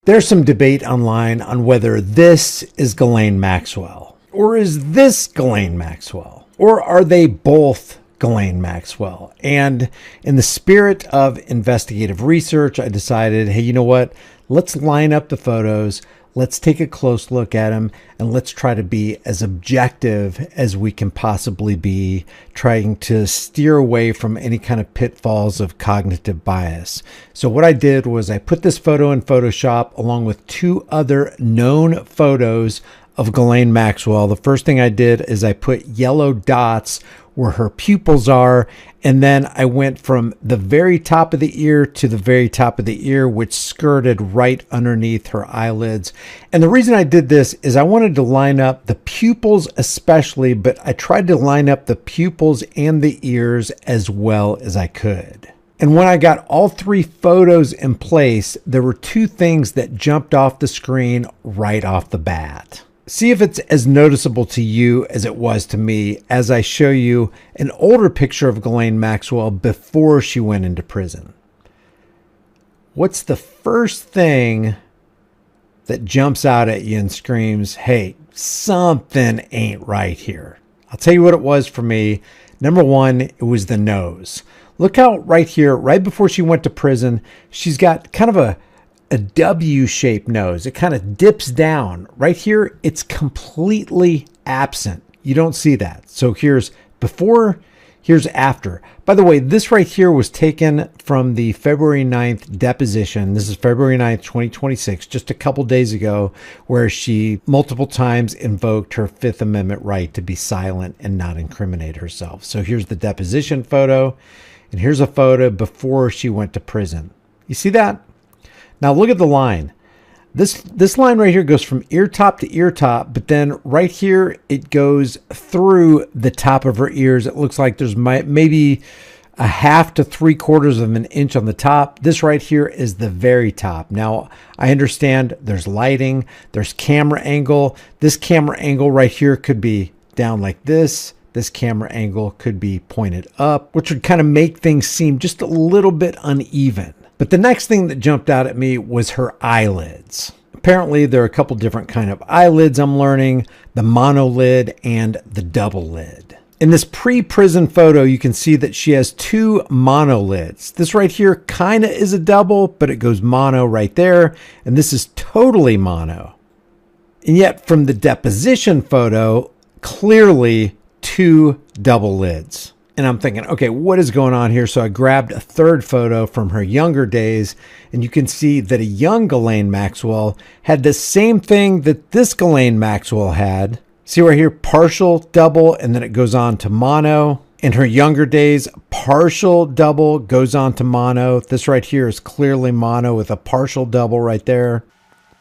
There's some debate online on whether this is Ghislaine Maxwell, or is this Ghislaine Maxwell, or are they both Ghislaine Maxwell? And in the spirit of investigative research, I decided, hey, you know what? Let's line up the photos. Let's take a close look at them, and let's try to be as objective as we can possibly be, trying to steer away from any kind of pitfalls of cognitive bias. So what I did was I put this photo in Photoshop along with two other known photos of Ghislaine Maxwell. The first thing I did is I put yellow dots where her pupils are, and then I went from the very top of the ear to the very top of the ear, which skirted right underneath her eyelids. And the reason I did this is I wanted to line up the pupils especially, but I tried to line up the pupils and the ears as well as I could. And when I got all three photos in place, there were two things that jumped off the screen right off the bat. See if it's as noticeable to you as it was to me as I show you an older picture of Ghislaine Maxwell before she went into prison. What's the first thing that jumps out at you and screams, hey, something ain't right here? I'll tell you what it was for me. Number one, it was the nose. Look how right here, right before she went to prison, she's got kind of a W-shaped nose. It kind of dips down. Right here, it's completely absent. You don't see that. So here's before, here's after. By the way, this right here was taken from the February 9th deposition. This is February 9th, 2026, just a couple days ago, where she multiple times invoked her Fifth Amendment right to be silent and not incriminate herself. So here's the deposition photo, and here's a photo before she went to prison. You see that? Now look at the line. This line right here goes from ear top to ear top, but then right here it goes through the top of her ears. It looks like there's maybe a half to 3/4 of an inch on the top. This right here is the very top. Now I understand there's lighting, there's camera angle. This camera angle right here could be down like this. This camera angle could be pointed up, which would kind of make things seem just a little bit uneven. But the next thing that jumped out at me was her eyelids. Apparently, there are a couple different kind of eyelids I'm learning, the monolid and the double lid. In this pre-prison photo, you can see that she has two monolids. This right here kind of is a double, but it goes mono right there. And this is totally mono. And yet from the deposition photo, clearly two double lids. And I'm thinking, okay, what is going on here? So I grabbed a third photo from her younger days, and you can see that a young Ghislaine Maxwell had the same thing that this Ghislaine Maxwell had. See right here, partial double, and then it goes on to mono. In her younger days, partial double goes on to mono. This right here is clearly mono with a partial double right there,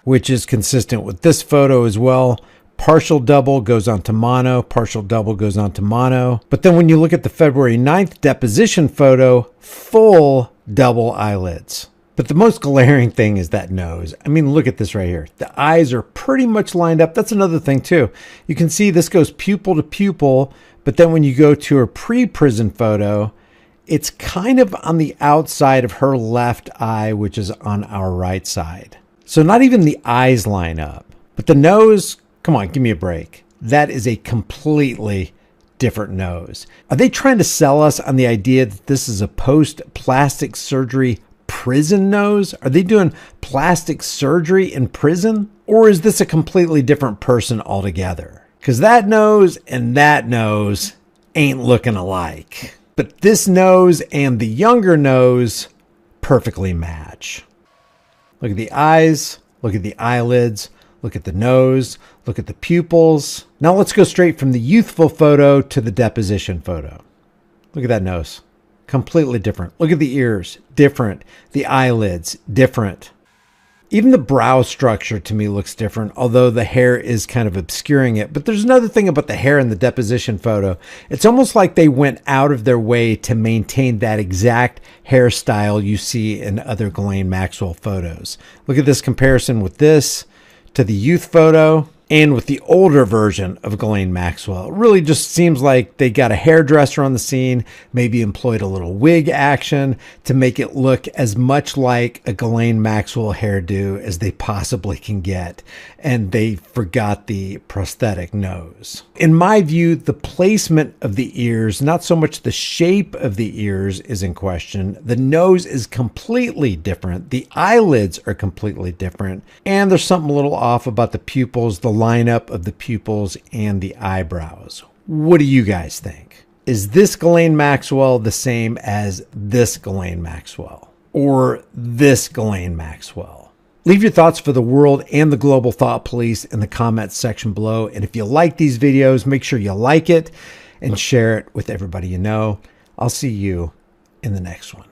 which is consistent with this photo as well. Partial double goes on to mono, partial double goes on to mono. But then when you look at the February 9th deposition photo, full double eyelids. But the most glaring thing is that nose. I mean, look at this right here. The eyes are pretty much lined up. That's another thing too. You can see this goes pupil to pupil, but then when you go to her pre-prison photo, it's kind of on the outside of her left eye, which is on our right side. So not even the eyes line up, but the nose, come on, give me a break. That is a completely different nose. Are they trying to sell us on the idea that this is a post-plastic surgery prison nose? Are they doing plastic surgery in prison? Or is this a completely different person altogether? Because that nose and that nose ain't looking alike. But this nose and the younger nose perfectly match. Look at the eyes, look at the eyelids, look at the nose, look at the pupils. Now let's go straight from the youthful photo to the deposition photo. Look at that nose. Completely different. Look at the ears. Different. The eyelids. Different. Even the brow structure to me looks different, although the hair is kind of obscuring it. But there's another thing about the hair in the deposition photo. It's almost like they went out of their way to maintain that exact hairstyle you see in other Ghislaine Maxwell photos. Look at this comparison with this to the youth photo. And with the older version of Ghislaine Maxwell, it really just seems like they got a hairdresser on the scene, maybe employed a little wig action to make it look as much like a Ghislaine Maxwell hairdo as they possibly can get. And they forgot the prosthetic nose. In my view, the placement of the ears, not so much the shape of the ears, is in question. The nose is completely different. The eyelids are completely different. And there's something a little off about the pupils, the lineup of the pupils, and the eyebrows. What do you guys think? Is this Ghislaine Maxwell the same as this Ghislaine Maxwell? Or this Ghislaine Maxwell? Leave your thoughts for the world and the global thought police in the comments section below. And if you like these videos, make sure you like it and share it with everybody you know. I'll see you in the next one.